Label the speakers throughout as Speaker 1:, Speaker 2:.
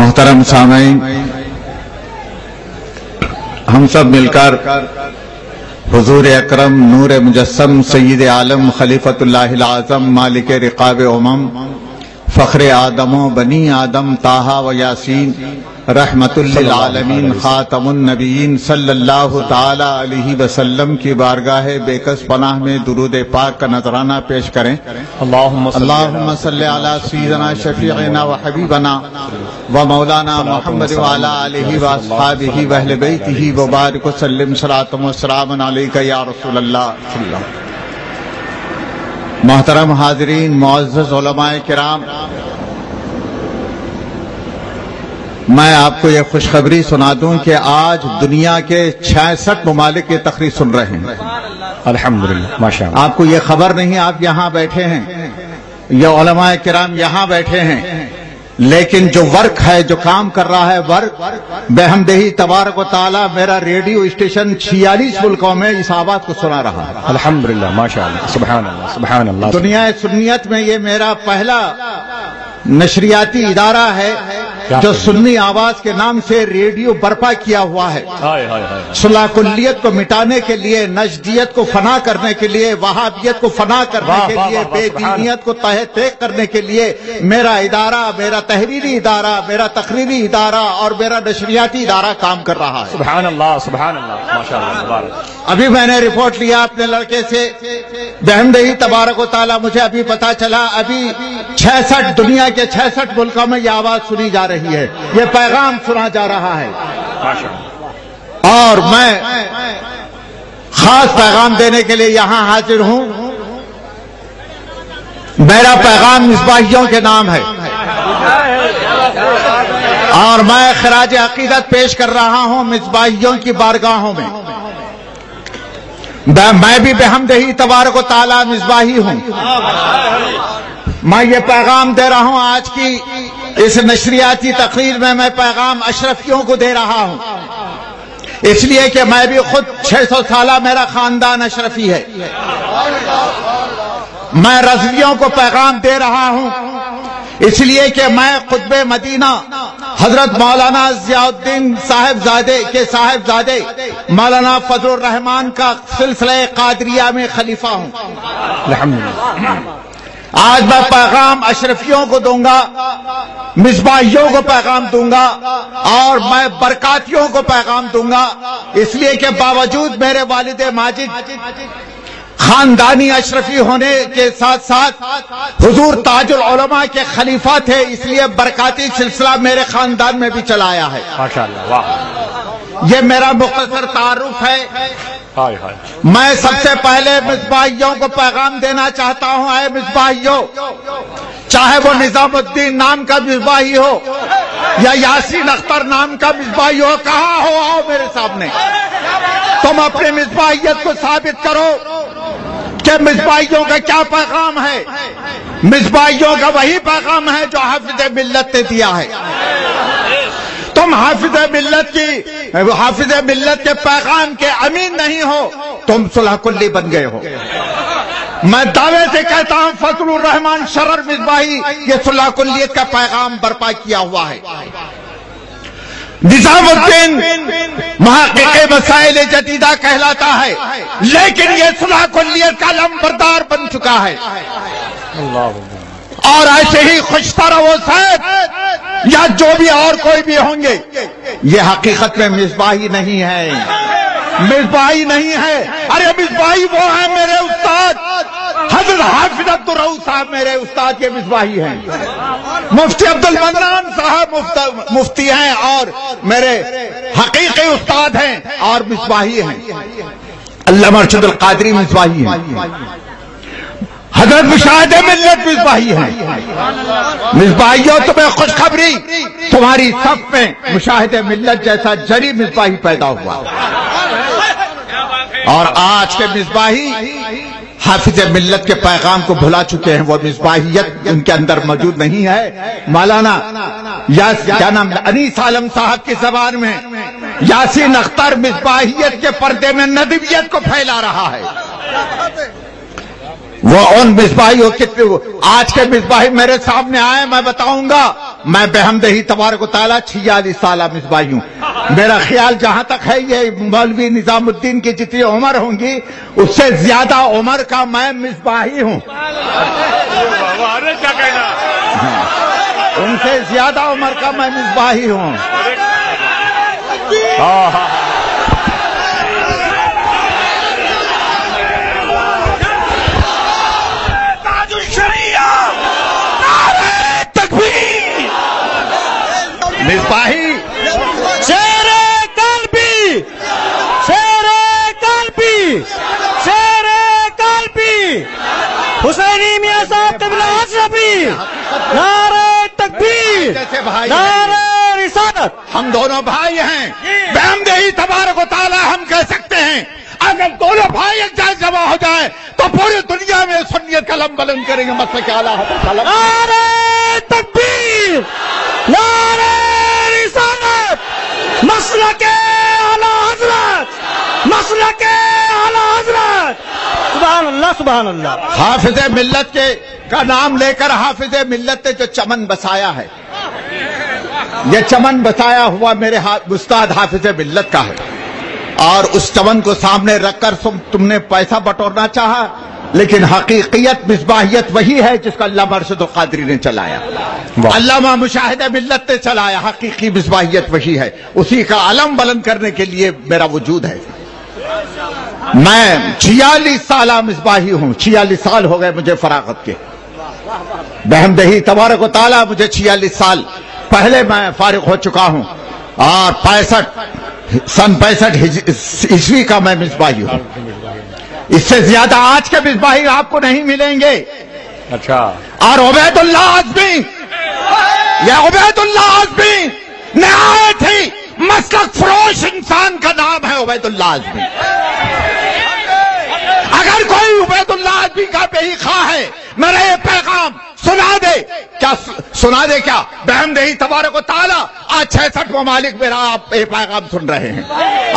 Speaker 1: محترم سامعین، ہم سب مل کر حضور اکرم نور مجسم سید عالم خلیفۃ اللہ العظم مالک رقاب امم فخر آدم و بنی آدم طٰہٰ و یاسین رحمت للعالمین خاتم النبیین صلی اللہ تعالی علیہ وسلم کی بارگاہ بےکس پناہ میں درود پاک کا نذرانہ پیش کریں۔ اللہم صلی علی سیدنا شفیعنا و حبیبنا و مولانا محمد وعلی آلہ و اصحابہ و اہل بیتہ و بارک وسلم صلاۃ و سلام علیک یا رسول اللہ۔ محترم حاضرین، معزز علماء کرام، میں آپ کو یہ خوشخبری سنا دوں کہ آج دنیا کے 66 ممالک یہ تقریر سن رہے ہیں۔
Speaker 2: الحمدللہ، ماشاءاللہ۔
Speaker 1: آپ کو یہ خبر نہیں، آپ یہاں بیٹھے ہیں، یہ علماء کرام یہاں بیٹھے ہیں، لیکن جو ورک ہے، جو کام کر رہا ہے ورک بحمدہ تبارک و تعالی، میرا ریڈیو اسٹیشن 46 ملکوں میں اس آواز کو سنا رہا ہے۔
Speaker 2: الحمدللہ، ماشاءاللہ، سبحان اللہ، سبحان اللہ۔
Speaker 1: دنیا سنیت میں یہ میرا پہلا نشریاتی ادارہ ہے جو سنی آواز کے نام سے ریڈیو برپا کیا ہوا ہے۔ صلح کلیت کو مٹانے کے لیے، نجدیت کو فنا کرنے کے لیے، وہابیت کو فنا کرنے کے لیے، بے دینیت کو تہہ تیغ کرنے کے لیے میرا ادارہ، میرا تحریری ادارہ، میرا تقریری ادارہ اور میرا نشریاتی ادارہ کام کر رہا ہے۔
Speaker 2: سبحان اللہ، سبحان اللہ، ماشاءاللہ، مبارک۔
Speaker 1: ابھی میں نے رپورٹ لیا اپنے لڑکے سے، بحمدہ تبارک و تعالی مجھے ابھی پتا چلا، ابھی 66 دنیا کے 66 ملکوں میں یہ آواز سنی جا رہی ہے، یہ پیغام سنا جا رہا ہے، اور میں خاص پیغام دینے کے لیے یہاں حاضر ہوں۔ میرا پیغام مصباحیوں کے نام ہے اور میں خراج عقیدت پیش کر رہا ہوں مصباحیوں کی بارگاہوں میں۔ میں بھی بحمدہ تبارک و تعالی مصباحی ہوں۔ میں یہ پیغام دے رہا ہوں آج کی اس نشریاتی تقریر میں پیغام اشرفیوں کو دے رہا ہوں، اس لیے کہ میں بھی خود 600 سالہ میرا خاندان اشرفی ہے۔ میں رضویوں کو پیغام دے رہا ہوں، اس لیے کہ میں قطب مدینہ حضرت مولانا ضیاء الدین صاحبزادے کے صاحبزادے مولانا فضل الرحمان کا سلسلہ قادریہ میں خلیفہ ہوں۔
Speaker 2: الحمدللہ۔
Speaker 1: آج میں پیغام اشرفیوں کو دوں گا، مصباحیوں کو پیغام دوں گا، اور میں برکاتیوں کو پیغام دوں گا، اس لیے کہ باوجود میرے والد ماجد خاندانی اشرفی ہونے کے ساتھ ساتھ حضور تاج العلماء کے خلیفہ تھے، اس لیے برکاتی سلسلہ میرے خاندان میں بھی چلایا ہے۔
Speaker 2: ماشاءاللہ، واہ۔
Speaker 1: یہ میرا مختصر تعارف ہے۔ میں سب سے پہلے مصباحیوں کو پیغام دینا چاہتا ہوں، اے مصباحیوں، چاہے وہ نظام الدین نام کا مصباحی ہو یا یاسین اختر نام کا مصباحی ہو، کہاں ہو، آؤ میرے سامنے، تم اپنی مصباحیت کو ثابت کرو کہ مصباحیوں کا کیا پیغام ہے۔ مصباحیوں کا وہی پیغام ہے جو حافظ ملت نے دیا ہے۔ تم حافظ ملت کے پیغام کے امین نہیں ہو، تم صلح کلی بن گئے ہو۔ میں دعوے سے کہتا ہوں فضل الرحمان شرر مصباحی یہ صلح کلیت کا پیغام برپا کیا ہوا ہے۔ نظام الدین محقق مسائل جدیدہ کہلاتا ہے، لیکن یہ صلح کلیت کا لمبردار بن چکا ہے۔ اور ایسے ہی خوشتر و سید یا جو بھی اور کوئی بھی ہوں گے، یہ حقیقت میں مصباحی نہیں ہے، مصباحی نہیں ہے۔ ارے مصباحی وہ ہیں میرے استاد حضرت حافظ عبدالرؤوف صاحب، میرے استاد کے مصباحی ہیں۔ مفتی عبدالمنان صاحب مفتی ہیں اور میرے حقیقی استاد ہیں اور مصباحی ہیں۔ علامہ ارشد القادری مصباحی ہیں، حضرت مشاہد ملت مصباحی ہیں۔ مصباحیوں، تمہیں خوشخبری، تمہاری صف میں مشاہد ملت جیسا جری مصباحی پیدا ہوا، اور آج کے مصباحی حافظ ملت کے پیغام کو بھلا چکے ہیں، وہ مصباحیت ان کے اندر موجود نہیں ہے۔ مولانا کیا نام انیس عالم صاحب کی زبان میں یاسین اختر مصباحیت کے پردے میں ندویت کو پھیلا رہا ہے۔ وہ ان مصباحیوں کتنے آج کے مصباحی میرے سامنے آئے، میں بتاؤں گا میں بحمدہی تبارک و تعالیٰ 46 سالہ مصباحی ہوں. میرا خیال جہاں تک ہے یہ مولوی نظام الدین کی جتنی عمر ہوں گی اس سے زیادہ عمر کا میں مصباحی ہوں.
Speaker 2: کیا کہنا؟
Speaker 1: ان سے زیادہ عمر کا میں مصباحی ہوں. مصباحی
Speaker 3: شیر قلبی، شیر قلبی، شیر قلبی، حسینی میاں صاحب قبلہ اشرفی، نعرہ تکبیر، نعرہ رسالت.
Speaker 1: ہم دونوں بھائی ہیں. بحمدہی تبارک و تعالیٰ ہم کہہ سکتے ہیں اگر دونوں بھائی ایک جگہ جمع ہو جائیں تو پوری دنیا میں سنیت کا علم بلند کریں گے. مسلک اعلیٰ حضرت کا علم.
Speaker 3: نعرہ تکبیر، نعرہ رسالت، مسلک اعلیٰ حضرت، مسلک اعلیٰ حضرت. سبحان اللہ، سبحان اللہ.
Speaker 1: حافظ ملت کا نام لے کر حافظ ملت نے جو چمن بسایا ہے، یہ چمن بسایا ہوا میرے استاد حافظ ملت کا ہے. اور اس چمن کو سامنے رکھ کر تم نے پیسہ بٹورنا چاہا، لیکن حقیقیت مصباحیت وہی ہے جس کا علامہ ارشد القادری نے چلایا، علامہ مشاہد ملت نے چلایا. حقیقی مصباحیت وہی ہے. اسی کا علم بلند کرنے کے لیے میرا وجود ہے. میں 46 سالہ مصباحی ہوں. 46 سال ہو گئے مجھے فراغت کے. بحمدہی تبارک و تعالیٰ مجھے 46 سال پہلے میں فارغ ہو چکا ہوں. اور 65 عیسوی کا میں مصباحی ہوں. اس سے زیادہ آج کے مصباحی آپ کو نہیں ملیں گے.
Speaker 2: اچھا.
Speaker 1: اور عبید اللہ اعظمی، یہ عبید اللہ اعظمی نہایت ہی مسلک فروش انسان کا نام ہے. عبید اللہ اعظمی، اگر کوئی عبید اللہ اعظمی کا بے خواہ ہے میرا یہ پیغام سنا دے. کیا سنا دے؟ کیا بحمدہی تبارک و تعالیٰ آج 66 ممالک میرا آپ یہ پیغام سن رہے ہیں،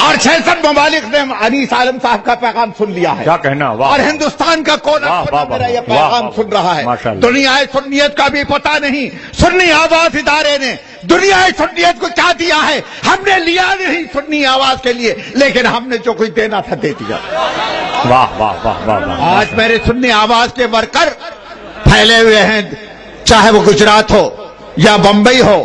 Speaker 1: اور 66 ممالک نے انیس عالم صاحب کا پیغام سن لیا ہے.
Speaker 2: کیا کہنا؟
Speaker 1: اور ہندوستان کا کونا کونا میرا یہ پیغام سن رہا ہے. دنیا سنیت کا بھی پتہ نہیں. سنی آواز ادارے نے دنیا سنیت کو کیا دیا ہے. ہم نے لیا نہیں سنی آواز کے لیے، لیکن ہم نے جو کچھ دینا تھا دے دیا.
Speaker 2: واہ واہ واہ واہ.
Speaker 1: آج میرے سنی آواز کے ورکر پھیلے ہوئے ہیں، چاہے وہ گجرات ہو یا بمبئی ہو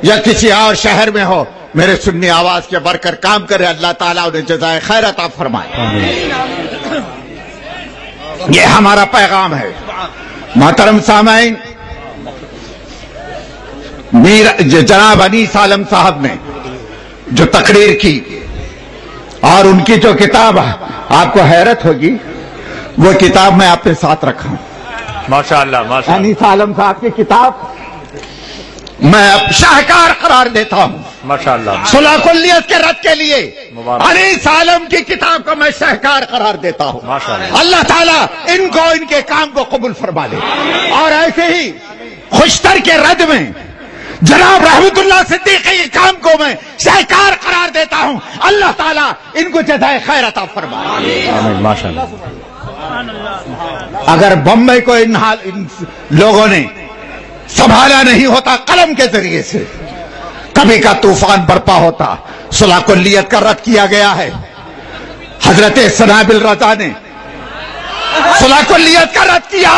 Speaker 1: یا کسی اور شہر میں ہو. میرے سنی آواز کے ورکر کام کرے. اللہ تعالیٰ انہیں جزائے خیر عطا فرمائے. یہ ہمارا پیغام ہے. محترم سامعین، جناب انیس عالم صاحب نے جو تقریر کی اور ان کی جو کتاب آپ کو حیرت ہوگی، وہ کتاب میں آپ کے ساتھ رکھا ہوں.
Speaker 2: ماشاءاللہ ماشاءاللہ.
Speaker 1: انیس عالم صاحب کی کتاب میں شاہکار قرار دیتا ہوں.
Speaker 2: ماشاءاللہ.
Speaker 1: صلح کلیت کے رد کے لیے انیس عالم کی کتاب کو میں شاہکار قرار دیتا ہوں.
Speaker 2: ماشاءاللہ.
Speaker 1: اللہ تعالیٰ ان کو ان کے کام کو قبول فرما لے. اور ایسے ہی خوشتر کے رد میں جناب رحمت اللہ صدیقی کے کام کو میں شاہکار قرار دیتا ہوں. اللہ تعالیٰ ان کو جزائے خیر عطا فرمائے.
Speaker 2: آمین. ماشاءاللہ.
Speaker 1: اگر بمبئی کو ان لوگوں نے سنبھالا نہیں ہوتا قلم کے ذریعے سے، کبھی کا طوفان برپا ہوتا. صلح کلیت کا رد کیا گیا ہے. حضرت سنابل رضا نے صلح کلیت کا رد کیا.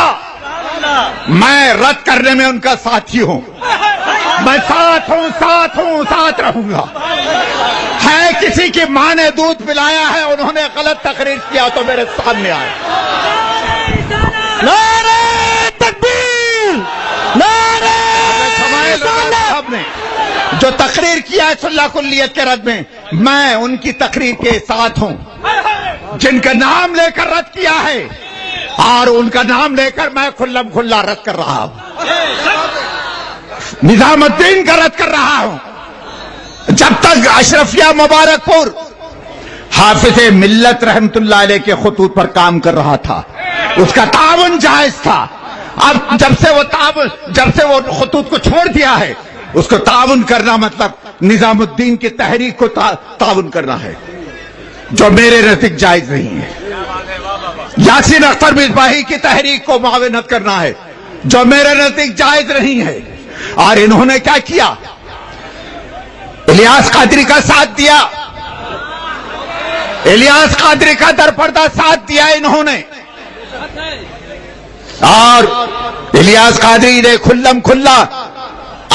Speaker 1: میں رد کرنے میں ان کا ساتھی ہوں. میں ساتھ ہوں، ساتھ ہوں، ساتھ رہوں گا. ہے کسی کی ماں نے دودھ پلایا ہے، انہوں نے غلط تقریر کیا تو میرے سامنے آئے.
Speaker 3: نعرہ تکبیر، نعرہ
Speaker 1: صاحب نے جو تقریر کیا ہے صلح کلیت کے رد میں ان کی تقریر کے ساتھ ہوں. جن کا نام لے کر رد کیا ہے اور ان کا نام لے کر میں کھلم کھلا رد کر رہا ہوں. نظام الدین کا رد کر رہا ہوں. جب تک اشرفیہ مبارک پور حافظ ملت رحمت اللہ علیہ کے خطوط پر کام کر رہا تھا، اس کا تعاون جائز تھا. اب جب سے وہ خطوط کو چھوڑ دیا ہے، اس کو تعاون کرنا مطلب نظام الدین کی تحریک کو تعاون کرنا ہے، جو میرے نزدیک جائز نہیں ہے. یاسین اختر مصباحی کی تحریک کو معاونت کرنا ہے، جو میرے نزدیک جائز نہیں ہے. اور انہوں نے کیا کیا؟ الیاس قادری کا ساتھ دیا، الیاس قادری کا درپردہ ساتھ دیا انہوں نے، اور الیاس قادری نے کھلم کھلا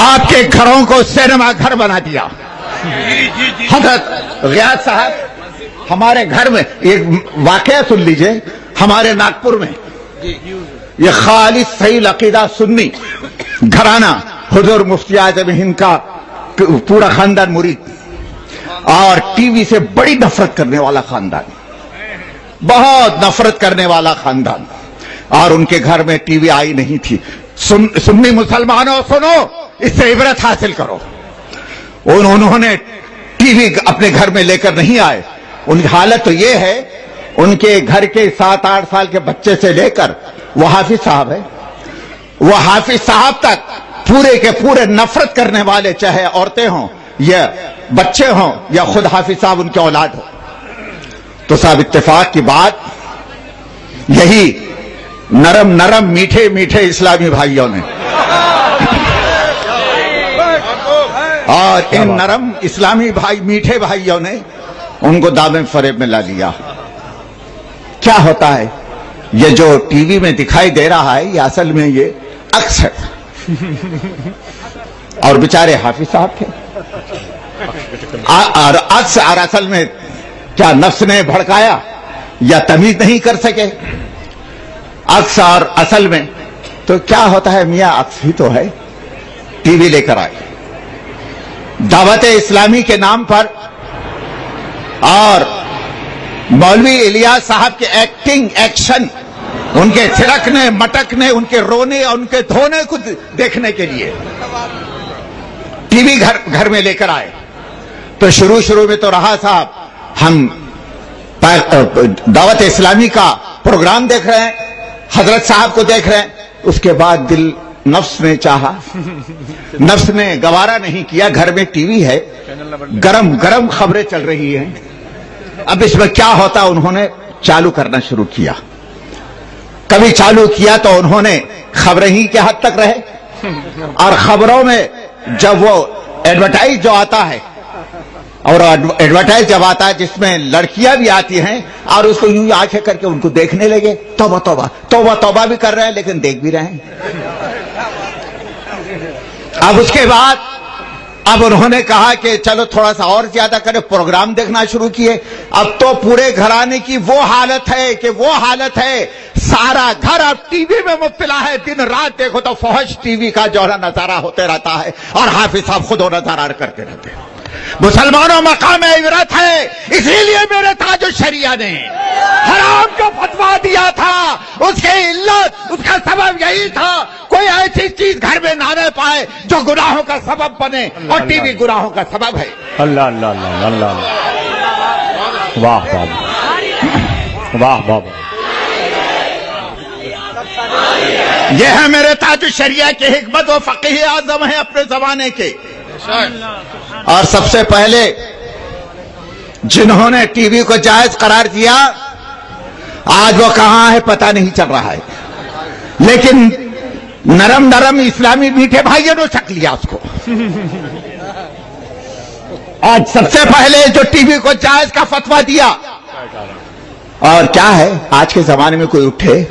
Speaker 1: آپ کے گھروں کو سینما گھر بنا دیا۔ حضرت غیاث صاحب ہمارے گھر میں ایک واقعہ سن لیجئے، ہمارے ناگپور میں یہ خالص صحیح عقیدہ سنی گھرانہ، حضور مفتی اعظم ہند کا پورا خاندان مرید، اور ٹی وی سے بڑی نفرت کرنے والا خاندان، بہت نفرت کرنے والا خاندان، اور ان کے گھر میں ٹی وی آئی نہیں تھی۔ سنی مسلمانوں سنو، اس سے عبرت حاصل کرو۔ انہوں نے ٹی وی اپنے گھر میں لے کر نہیں آئے۔ ان کی حالت تو یہ ہے، ان کے گھر کے 7-8 سال کے بچے سے لے کر وہ حافظ صاحب ہے، وہ حافظ صاحب تک پورے کے پورے نفرت کرنے والے، چاہے عورتیں ہوں یا بچے ہوں یا خود حافظ صاحب ان کے اولاد ہو۔ تو صاحب اتفاق کی بات، یہی نرم نرم میٹھے میٹھے اسلامی بھائیوں نے اور ان نرم اسلامی بھائی میٹھے بھائیوں نے ان کو دامن فریب میں لا لیا۔ کیا ہوتا ہے؟ یہ جو ٹی وی میں دکھائی دے رہا ہے یہ اصل میں یہ عکس ہے، اور بیچارے حافظ صاحب تھے، اور عکس اور اصل میں کیا نفس نے بھڑکایا یا تمیز نہیں کر سکے عکس اور اصل میں؟ تو کیا ہوتا ہے میاں، عکس ہی تو ہے، ٹی وی لے کر آئے دعوت اسلامی کے نام پر، اور مولوی الیاس صاحب کے ایکٹنگ ایکشن، ان کے تھرکنے مٹکنے، ان کے رونے اور ان کے دھونے کو دیکھنے کے لیے ٹی وی گھر میں لے کر آئے۔ تو شروع میں تو رہا صاحب ہم دعوت اسلامی کا پروگرام دیکھ رہے ہیں، حضرت صاحب کو دیکھ رہے ہیں، اس کے بعد دل نفس نے چاہا، نفس نے گوارا نہیں کیا، گھر میں ٹی وی ہے، گرم گرم خبریں چل رہی ہیں، اب اس میں کیا ہوتا، انہوں نے چالو کرنا شروع کیا۔ کبھی چالو کیا تو انہوں نے خبریں ہی کے حد تک رہے، اور خبروں میں جب وہ ایڈورٹائز جو آتا ہے، اور ایڈورٹائز جب آتا ہے جس میں لڑکیاں بھی آتی ہیں، اور اس کو یوں ہی آنکھیں کر کے ان کو دیکھنے لگے، توبہ توبہ توبہ توبہ بھی کر رہے ہیں لیکن دیکھ بھی رہے ہیں۔ اب اس کے بعد اب انہوں نے کہا کہ چلو تھوڑا سا اور زیادہ کرے، پروگرام دیکھنا شروع کیے۔ اب تو پورے گھرانے کی وہ حالت ہے سارا گھر اب ٹی وی میں مبتلا ہے، دن رات دیکھو تو فحش ٹی وی کا جو ہے نظارہ ہوتے رہتا ہے، اور حافظ صاحب خود نظارہ کرتے رہتے ہیں۔ مسلمانوں مقام عبرت ہے، اسی لیے میرے تاج الشریعہ نے حرام کا فتویٰ دیا تھا، اس کی علت، اس کا سبب یہی تھا کوئی ایسی چیز گھر میں نہ رہ پائے جو گناہوں کا سبب بنے، اور ٹی وی گناہوں کا سبب ہے۔
Speaker 2: اللہ اللہ اللہ اللہ، واہ واہ واہ واہ،
Speaker 1: یہ ہے میرے تاج الشریعہ کی حکمت و فقیہ اعظم ہے اپنے زمانے کے۔ اور سب سے پہلے جنہوں نے ٹی وی کو جائز قرار دیا، آج وہ کہاں ہے پتہ نہیں چل رہا ہے، لیکن نرم نرم اسلامی میٹھے بھائیوں نے چک لیا اس کو۔ آج سب سے پہلے جو ٹی وی کو جائز کا فتویٰ دیا، اور کیا ہے آج کے زمانے میں کوئی اٹھے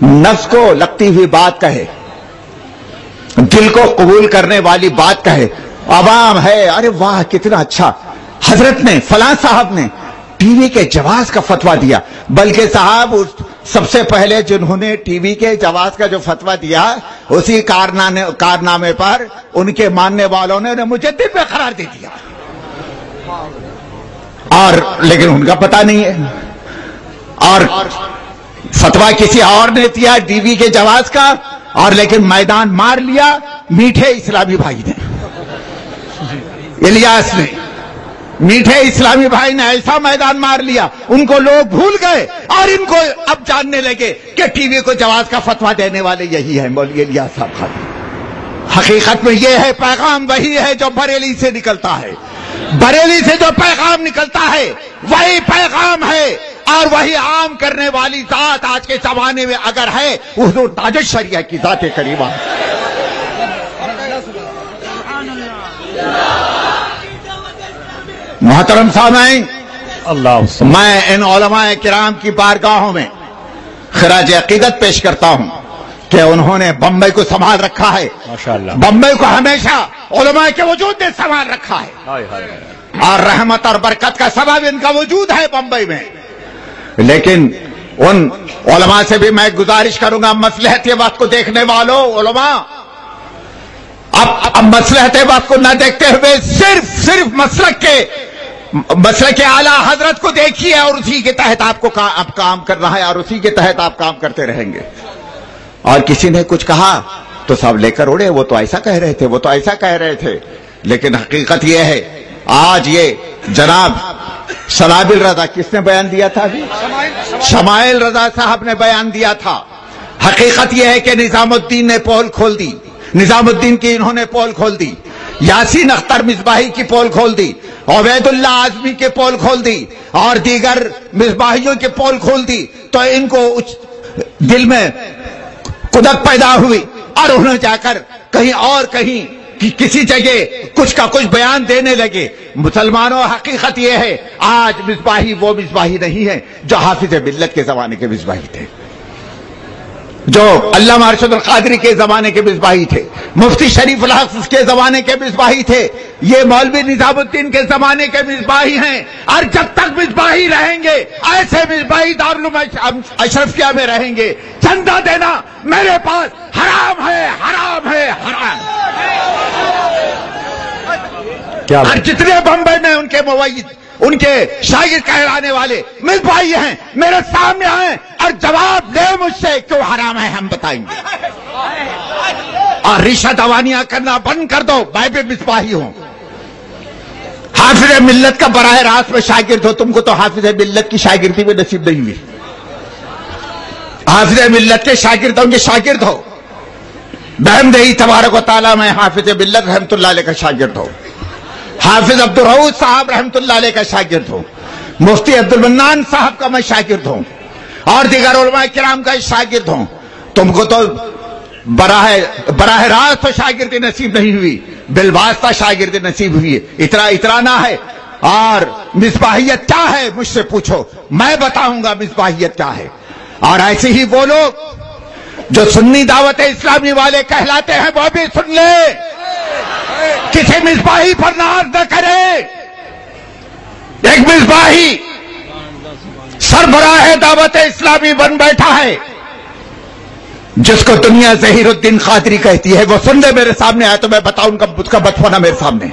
Speaker 1: نفس کو لگتی ہوئی بات کہے، دل کو قبول کرنے والی بات کہے، عوام ہے ارے واہ کتنا اچھا، حضرت نے فلاں صاحب نے ٹی وی کے جواز کا فتویٰ دیا، بلکہ صاحب سب سے پہلے جنہوں نے ٹی وی کے جواز کا جو فتویٰ دیا، اسی کارنامے پر ان کے ماننے والوں نے مجدد میں قرار دے دیا، اور لیکن ان کا پتہ نہیں ہے، اور فتویٰ کسی اور نے دیا ٹی وی کے جواز کا، اور لیکن میدان مار لیا میٹھے اسلامی بھائی نے، الیاس نے، میٹھے اسلامی بھائی نے ایسا میدان مار لیا، ان کو لوگ بھول گئے، اور ان کو اب جاننے لگے کہ ٹی وی کو جواز کا فتویٰ دینے والے یہی ہیں مولوی الیاس صاحب خان۔ حقیقت میں یہ ہے پیغام وہی ہے جو بریلی سے نکلتا ہے، بریلی سے جو پیغام نکلتا ہے وہی پیغام ہے، اور وہی عام کرنے والی ذات آج کے زمانے میں اگر ہے، حضور تاج الشریعہ کی ذات کریمہ ہے۔ محترم سامعین،
Speaker 2: اللہ
Speaker 1: میں ان علماء کرام کی بارگاہوں میں خراج عقیدت پیش کرتا ہوں کہ انہوں نے بمبئی کو سنبھال رکھا ہے.
Speaker 2: ماشاءاللہ.
Speaker 1: بمبئی کو ہمیشہ علماء کے وجود نے سنبھال رکھا ہے اور رحمت اور برکت کا سبب ان کا وجود ہے بمبئی میں. لیکن ان علماء سے بھی میں گزارش کروں گا، مصلحت وقت کو دیکھنے والوں علماء، اب مصلحت وقت کو نہ دیکھتے ہوئے صرف مسلک کے اعلیٰ حضرت کو دیکھیے اور اسی کے تحت آپ کو کام کرنا ہے اور اسی کے تحت آپ کام کرتے رہیں گے. اور کسی نے کچھ کہا تو سب لے کر اڑے، وہ تو ایسا کہہ رہے تھے، وہ تو ایسا کہہ رہے تھے. لیکن حقیقت یہ ہے، آج یہ جناب سنابل رضا کس نے بیان دیا تھا؟ شمائل رضا صاحب نے بیان دیا تھا. حقیقت یہ ہے کہ نظام الدین نے پول کھول دی، نظام الدین کی انہوں نے پول کھول دی، یاسین اختر مصباحی کی پول کھول دی، عبید اللہ اعظمی کے پول کھول دی اور دیگر مصباحیوں کے پول کھول دی. تو ان کو دل میں قدرت پیدا ہوئی اور انہوں جا کر کہیں کسی جگہ کچھ کا کچھ بیان دینے لگے. مسلمانوں، حقیقت یہ ہے آج مصباحی وہ مصباحی نہیں ہے جو حافظ ملت کے زمانے کے مصباحی تھے، جو علامہ ارشد القادری کے زمانے کے مصباحی تھے، مفتی شریف الحق کے زمانے کے مصباحی تھے. یہ مولوی نظام الدین کے زمانے کے مصباحی ہیں اور جب تک مصباحی رہیں گے ایسے مصباحی دارالعلوم اشرفیہ میں رہیں گے. چندہ دینا میرے پاس حرام ہے، حرام ہے، حرام. اور جتنے بمبئی میں ان کے موید، ان کے شاگرد کہلانے والے مصباحی ہیں، میرے سامنے آئیں اور جواب دے مجھ سے کیوں حرام ہے، ہم بتائیں گے. اور ریشہ دوانیاں کرنا بند کر دو، میں بھی مصباحی ہوں. حافظ ملت کا براہ راست میں شاگرد ہو، تم کو تو حافظ ملت کی شاگردی میں نصیب نہیں ہوئی. حافظ ملت کے شاگردوں کے شاگرد ہو. بحمدہ تبارک و تعالیٰ میں حافظ ملت رحمت اللہ علیہ کا شاگرد ہو، حافظ عبدالرؤوف صاحب رحمت اللہ علیہ کا شاگرد ہوں، مفتی عبد المنان صاحب کا میں شاگرد ہوں اور دیگر علماء کرام کا شاگرد ہوں. تم کو تو براہ راست تو شاگردی نصیب نہیں ہوئی، بالواسطہ شاگردی نصیب ہوئی. اترانا ہے. اور مصباحیت کیا ہے مجھ سے پوچھو، میں بتاؤں گا مصباحیت کیا ہے. اور ایسے ہی وہ لوگ جو سنی دعوت اسلامی والے کہلاتے ہیں وہ بھی سن لے، کسی مصباحی پر ناز نہ کرے. ایک مصباحی سربراہ دعوت اسلامی بن بیٹھا ہے جس کو دنیا ظہیر الدین قادری کہتی ہے. وہ سن لے، میرے سامنے آئے تو میں بتاؤں گا اس کا بچپنا میرے سامنے.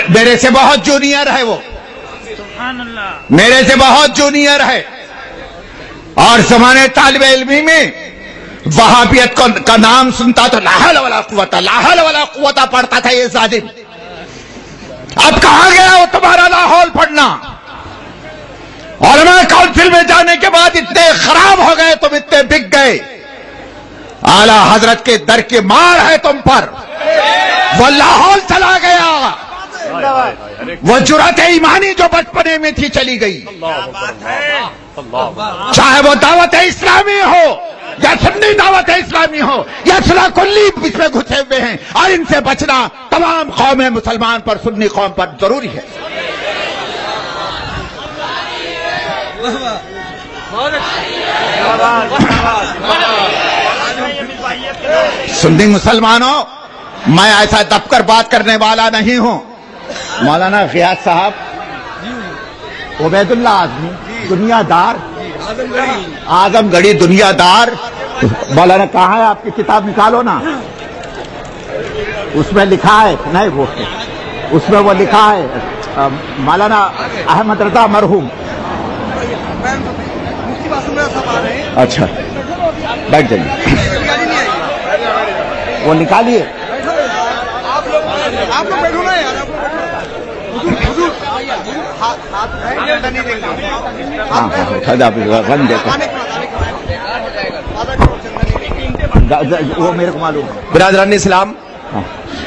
Speaker 1: میرے سے بہت جونیئر ہے، وہ میرے سے بہت جونیئر ہے. اور زمانے طالب علمی میں وہابیت کا نام سنتا تو لا حول ولا قوت، لا حول ولا قوت پڑھتا تھا یہ ظالم. اب کہاں گیا وہ تمہارا لاہور پڑھنا؟ علماء کونسل میں جانے کے بعد اتنے خراب ہو گئے، تم اتنے بک گئے. اعلی حضرت کے در کی مار ہے تم پر. وہ لاہور چلا گیا، وہ جرأت ایمانی جو بچپنے میں تھی چلی گئی. چاہے وہ دعوت اسلامی ہو یا سنی دعوت اسلامی ہو یا صلاح کلی اس میں گھسے ہوئے ہیں، اور ان سے بچنا تمام قوم مسلمان پر، سنی قوم پر ضروری ہے. سنی مسلمانوں، میں ایسا دب کر بات کرنے والا نہیں ہوں. مولانا غیاث صاحب، عبید اللہ اعظمی دنیا دار، اعظم گڑھی دنیا دار. مولانا کہاں ہے؟ آپ کی کتاب نکالو نا، اس میں لکھا ہے. نہیں، وہ اس میں وہ لکھا ہے مولانا احمد رضا مرحوم. اچھا بیٹھ جائیے، وہ نکالیے.
Speaker 4: آپ لوگ بیٹھو نا یار.
Speaker 1: وہ میرے کو معلوم ہے.
Speaker 4: برادران اسلام،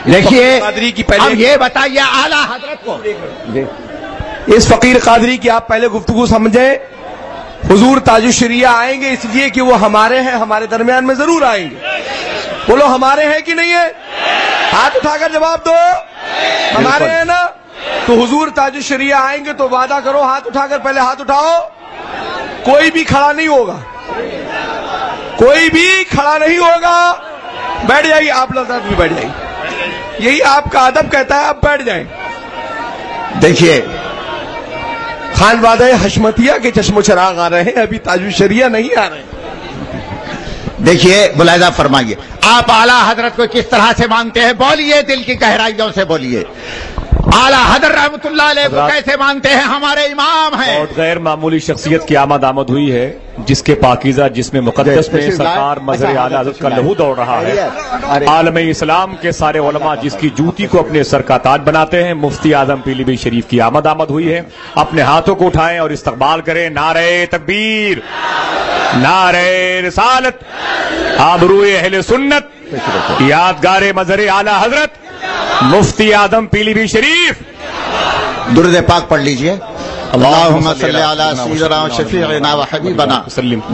Speaker 1: دیکھیے
Speaker 4: قادری کی
Speaker 1: اب
Speaker 4: پہلے
Speaker 1: یہ بتائیے اعلیٰ حضرت کو،
Speaker 4: اس فقیر قادری کی آپ پہلے گفتگو سمجھیں. حضور تاج الشریعہ آئیں گے اس لیے کہ وہ ہمارے ہیں، ہمارے درمیان میں ضرور آئیں گے. بولو ہمارے ہیں کہ نہیں ہے؟ ہاتھ اٹھا کر جواب دو. ہمارے ہیں نا؟ تو حضور تاج الشریعہ آئیں گے تو وعدہ کرو, ہاتھ اٹھا کر پہلے ہاتھ اٹھاؤ. کوئی بھی کھڑا نہیں ہوگا, کوئی بھی کھڑا نہیں ہوگا. بیٹھ جائیے آپ لوگ بھی بیٹھ جائیے, یہی آپ کا ادب کہتا ہے, آپ بیٹھ جائیں.
Speaker 1: دیکھیے
Speaker 4: خانوادہ حشمتیہ کے چشم و چراغ آ رہے ہیں, ابھی تاج الشریعہ نہیں آ رہے ہیں.
Speaker 1: دیکھیے ملاحظہ فرمائیے, آپ اعلیٰ حضرت کو کس طرح سے مانتے ہیں؟ بولیے, دل کی گہرائیوں سے بولیے. اعلیٰ حضرت رحمۃ اللہ علیہ کو کیسے مانتے ہیں؟ ہمارے امام ہیں.
Speaker 2: اور غیر معمولی شخصیت کی آمد ہوئی ہے, جس کے پاکیزہ جسم مقدس میں سرکار مظہر اعلیٰ حضرت کا لہو دوڑ رہا ہے. عالم اسلام کے سارے علماء جس کی جوتی کو اپنے سر کا تاج بناتے ہیں, مفتی اعظم پیلی بھائی شریف کی آمد ہوئی ہے. اپنے ہاتھوں کو اٹھائیں اور استقبال کریں. نعرہ تکبیر, نعرہ رسالت, آبروئے اہل سنت, یادگار مظہر اعلیٰ حضرت مفتی اعظم پیلی بھائی شریف.
Speaker 1: درود پاک پڑھ لیجئے. اللہم صلی علی سیدنا و شفیعنا و حبیبنا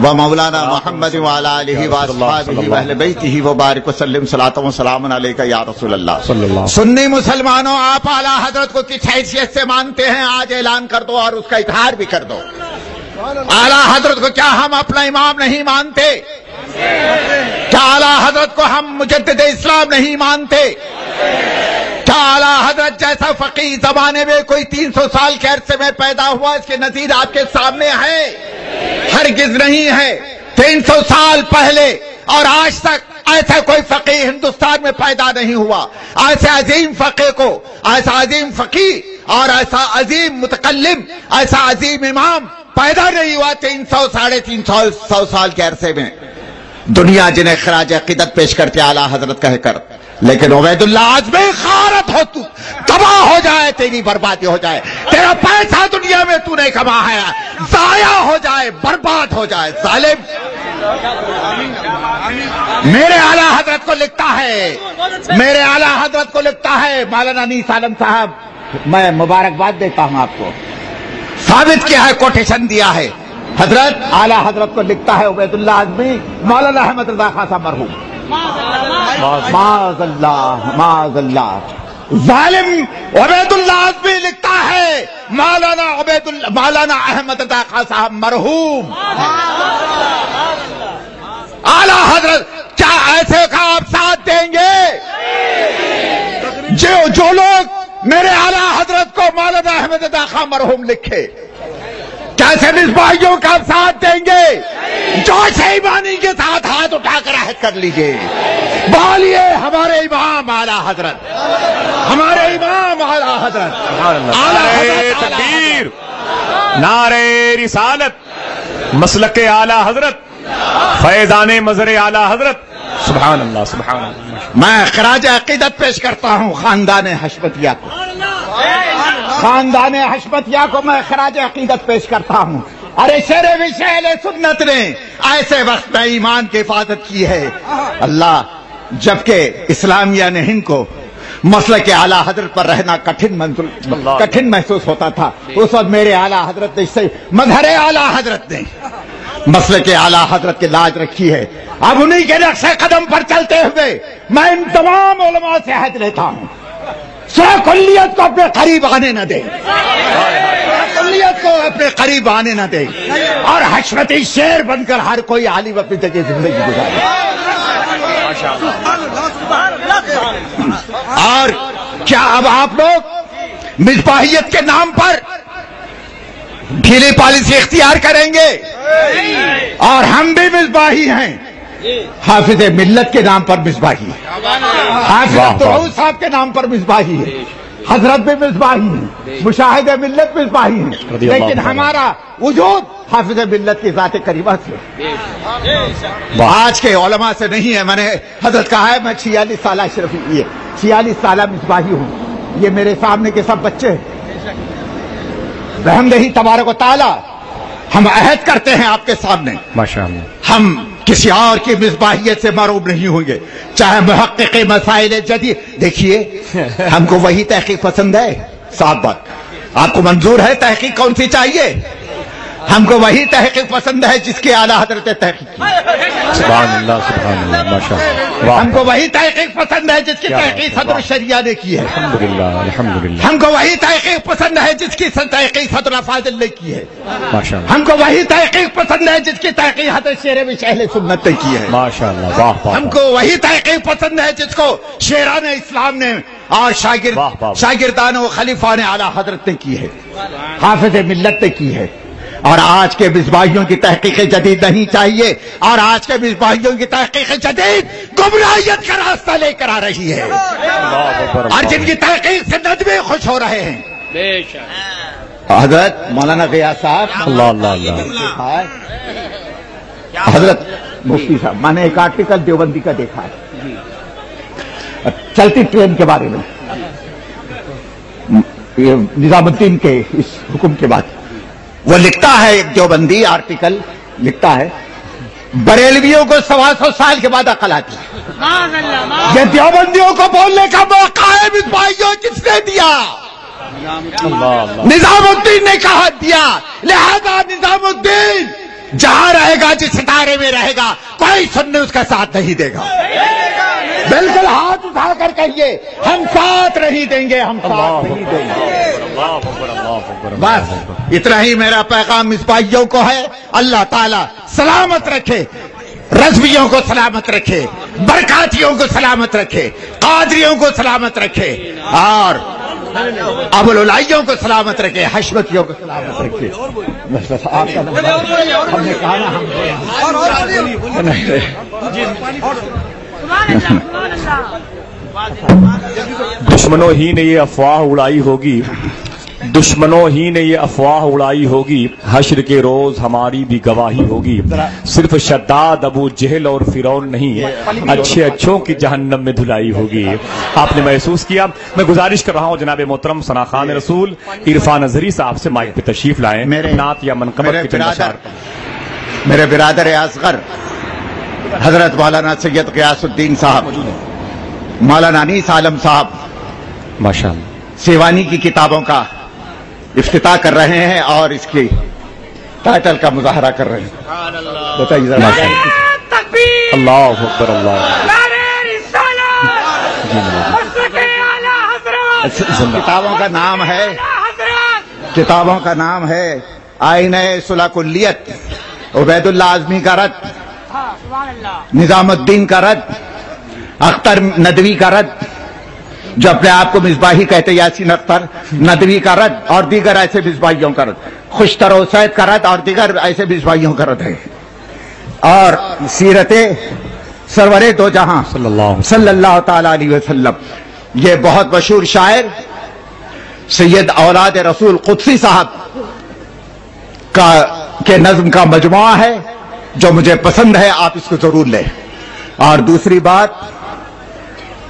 Speaker 1: و مولانا محمد و علی آلہ و اصحابہ و اہل بیتہ و بارک وسلم. صلاۃ و سلام علیکہ یا رسول اللہ. سنی مسلمانوں, آپ اعلیٰ حضرت کو کس حیثیت سے مانتے ہیں؟ آج اعلان کر دو اور اس کا اظہار بھی کر دو. اعلیٰ حضرت کو کیا ہم اپنا امام نہیں مانتے؟ کیا اعلیٰ حضرت کو ہم مجدد اسلام نہیں مانتے؟ کیا اعلیٰ حضرت جیسا فقیہ زمانے میں کوئی 300 سال کے عرصے میں پیدا ہوا, اس کے نظیر آپ کے سامنے ہے؟ ہرگز نہیں ہے. 300 سال پہلے اور آج تک ایسا کوئی فقیہ ہندوستان میں پیدا نہیں ہوا. ایسے عظیم فقیہ کو, ایسا عظیم فقیہ اور ایسا عظیم متکلم, ایسا عظیم امام پیدا نہیں ہوا 300 ساڑھے 300 سال کے عرصے میں. دنیا جنہیں خراج عقیدت پیش کرتے اعلیٰ حضرت کہہ کر, لیکن عبید اللہ آج میں خارت ہو, تو تباہ ہو جائے, تیری بربادی ہو جائے, تیرا پیسہ دنیا میں تو نے کمایا ضائع ہو جائے, برباد ہو جائے. ظالم میرے اعلیٰ حضرت کو لکھتا ہے, میرے اعلیٰ حضرت کو لکھتا ہے مولانا انیس عالم صاحب, میں مبارکباد دیتا ہوں آپ کو. ثابت کیا ہے, کوٹیشن دیا ہے. حضرت اعلیٰ حضرت کو لکھتا ہے عبید اللہ اعظمی, مولانا احمد رضا خان صاحب مرحوم. معاذ اللہ, معاذ اللہ. ظالم عبید اللہ اعظمی لکھتا ہے مولانا احمد رضا خان صاحب مرحوم. اعلیٰ حضرت کیا ایسے کا آپ ساتھ دیں گے؟ جو لوگ میرے اعلیٰ حضرت کو مولانا احمد رضا خان مرحوم لکھے, کیسے مصباحیوں کا آپ ساتھ دیں گے؟ جوش ایمانی کے ساتھ ہاتھ اٹھا کر عہد کر لیجئے. بولیے ہمارے امام اعلیٰ حضرت, ہمارے امام اعلیٰ حضرت.
Speaker 2: نعرہ تکبیر, نعرہ رسالت, مسلک اعلیٰ حضرت, فیضان مظہر اعلیٰ حضرت. سبحان اللہ, سبحان اللہ.
Speaker 1: میں خراج عقیدت پیش کرتا ہوں خاندان حشمتیہ کو, خاندان حشمتیہ کو میں خراج عقیدت پیش کرتا ہوں. ارے شیر وشے اہل سنت نے ایسے وقت میں ایمان کی حفاظت کی ہے. اللہ, جبکہ اسلامیہ نے ہند کو مسلک اعلیٰ حضرت پر رہنا کٹھن محسوس ہوتا تھا, اس وقت میرے اعلیٰ حضرت نے, مظہر اعلیٰ حضرت نے مسلک اعلیٰ حضرت کی لاج رکھی ہے. اب انہی کے نقش قدم پر چلتے ہوئے میں ان تمام علماء سے عہد لیتا ہوں, کلیت کو اپنے قریب آنے نہ دے, کلیت کو اپنے قریب آنے نہ دے, اور حشمتی شیر بن کر ہر کوئی عالم اپنی جگہ زندگی گزارے. اور کیا اب آپ لوگ مصباحیت کے نام پر ڈھیلی پالیسی اختیار کریں گے؟ اور ہم بھی مصباحی ہیں, حافظ ملت کے نام پر مصباحی, حافظ عبدالرؤوف صاحب کے نام پر مصباحی ہے, حضرت بھی مصباحی ہیں, مشاہد ملت مصباحی ہیں, لیکن ہمارا وجود حافظ ملت کی ذات کریمہ سے, آج کے علماء سے نہیں ہے. میں نے حضرت کہا ہے میں 46 سالہ شرفی, 46 سالہ مصباحی ہوں. یہ میرے سامنے کے سب بچے ہیں. بحمدہ تبارک و تعالی ہم عہد کرتے ہیں آپ کے سامنے,
Speaker 2: ماشاءاللہ,
Speaker 1: ہم کسی اور کی مصباحیت سے معروف نہیں ہوں گے, چاہے محقق مسائل جدید. دیکھیے ہم کو وہی تحقیق پسند ہے. صاحب بات آپ کو منظور ہے, تحقیق کون سی چاہیے؟ ہم کو وہی تحقیق پسند ہے جس کی اعلیٰ حضرت تحقیق کی.
Speaker 2: سبحان اللہ ماشاء اللہ.
Speaker 1: ہم کو وہی تحقیق پسند ہے جس کی تحقیق صدر الشریعہ نے کی ہے.
Speaker 2: الحمدللہ.
Speaker 1: ہم کو وہی تحقیق پسند ہے جس کی تحقیق صدر فاضل نے کی ہے.
Speaker 2: ماشاء اللہ.
Speaker 1: ہم کو وہی تحقیق پسند ہے جس کی تحقیق حضرت شیر اہل سنت نے کی ہے.
Speaker 2: ماشاء اللہ. واہ واہ.
Speaker 1: ہم کو وہی تحقیق پسند ہے جس کو شیران اسلام نے اور شاگردان و خلیفہ نے اعلیٰ حضرت نے کی ہے, حافظ ملت نے کی ہے. اور آج کے مصباحیوں کی تحقیق جدید نہیں چاہیے, اور آج کے مصباحیوں کی تحقیق جدید گمراہیت کا راستہ لے کر آ رہی ہے, اور جن کی تحقیق سے ندوے خوش ہو رہے ہیں. حضرت مولانا غیاث صاحب,
Speaker 2: اللہ اللہ.
Speaker 1: حضرت مفتی صاحب, میں نے ایک آرٹیکل دیوبندی کا دیکھا ہے چلتی ٹرین کے بارے میں, نظام الدین کے اس حکم کے بعد. وہ لکھتا ہے, ایک دیوبندی آرٹیکل لکھتا ہے, بریلویوں کو 125 سال کے بعد عقل آتی ہے. یہ دیوبندیوں کو بولنے کا موقع ہے مصباحیوں کس نے دیا؟ نظام الدین نے کہا دیا. لہذا نظام الدین جہاں رہے گا, جس ستارے میں رہے گا, کوئی سننے اس کا ساتھ نہیں دے گا. بالکل ہاتھ اٹھا کر کہیے, ہم ساتھ نہیں دیں گے, ہم ساتھ نہیں دیں گے. بس اتنا ہی میرا پیغام مصباحیوں کو ہے. اللہ تعالیٰ سلامت رکھے, رضویوں کو سلامت رکھے, برکاتیوں کو سلامت رکھے, قادریوں کو سلامت رکھے, اور ابوالعلائیوں کو سلامت رکھے, حشمتیوں کو سلامت رکھے. بس آپ کا ہم نے کہا نا,
Speaker 2: دشمنوں ہی نے یہ افواہ اڑائی ہوگی, دشمنوں ہی نے یہ افواہ اڑائی ہوگی, حشر کے روز ہماری بھی گواہی ہوگی. صرف شداد ابو جہل اور فرعون نہیں, اچھے اچھوں کی جہنم میں دھلائی ہوگی. آپ نے محسوس کیا. میں گزارش کر رہا ہوں جناب محترم ثنا خان رسول عرفان اظہری صاحب سے مائک پہ تشریف لائیں. نعت یا منقبت کی
Speaker 1: میرے برادر اصغر حضرت مولانا سید غیاث الدین صاحب, مولانا انیس عالم صاحب
Speaker 2: ماشاء اللہ
Speaker 1: سیوانی کی کتابوں کا افتتاح کر رہے ہیں اور اس کی ٹائٹل کا مظاہرہ کر رہے ہیں. بتائیے ذرا.
Speaker 2: اللہ اکبر. اللہ
Speaker 1: کتابوں کا نام ہے آئینہ صلح کلیت, عبید اللہ اعظمی کا رد, نظام الدین کا رد, اختر ندوی کا رد جو اپنے آپ کو مصباحی کہتے, یاسین اختر ندوی کا رد, اور دیگر ایسے مصباحیوں کا رد, خوشتر وسید کا رد, اور دیگر ایسے مصباحیوں کا رد ہے. اور سیرت سرور دو جہاں صلی اللہ تعالی علیہ وسلم, یہ بہت مشہور شاعر سید اولاد رسول قدسی صاحب کے نظم کا مجموعہ ہے جو مجھے پسند ہے, آپ اس کو ضرور لیں. اور دوسری بات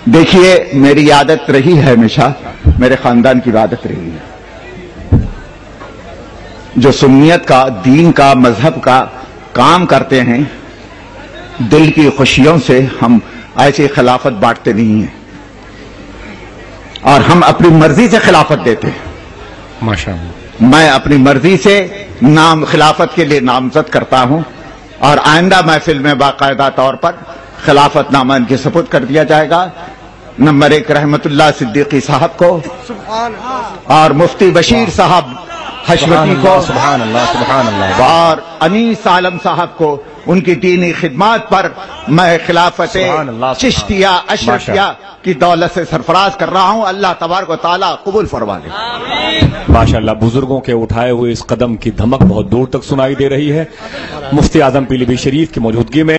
Speaker 1: دیکھیے, میری عادت رہی ہے ہمیشہ, میرے خاندان کی عادت رہی ہے, جو سنیت کا, دین کا, مذہب کا کام کرتے ہیں, دل کی خوشیوں سے ہم ایسی خلافت بانٹتے نہیں ہیں, اور ہم اپنی مرضی سے خلافت دیتے ہیں.
Speaker 2: ماشاءاللہ.
Speaker 1: میں اپنی مرضی سے نام خلافت کے لیے نامزد کرتا ہوں, اور آئندہ محفل میں باقاعدہ طور پر خلافت نامہ ان کے سپرد کر دیا جائے گا. نمبر 1 رحمت اللہ صدیقی صاحب کو, اور مفتی بشیر صاحب حشمتی کو,
Speaker 2: سبحان اللہ سبحان اللہ,
Speaker 1: اور انیس عالم صاحب کو ان کی دینی خدمات پر میں خلافت چشتیہ اشرفیہ کی دولت سے سرفراز کر رہا ہوں. اللہ تبارک و تعالیٰ قبول فرما لے.
Speaker 2: ماشاءاللہ. بزرگوں کے اٹھائے ہوئے اس قدم کی دھمک بہت دور تک سنائی دے رہی ہے. مفتی اعظم پیلی بھی شریف کی موجودگی میں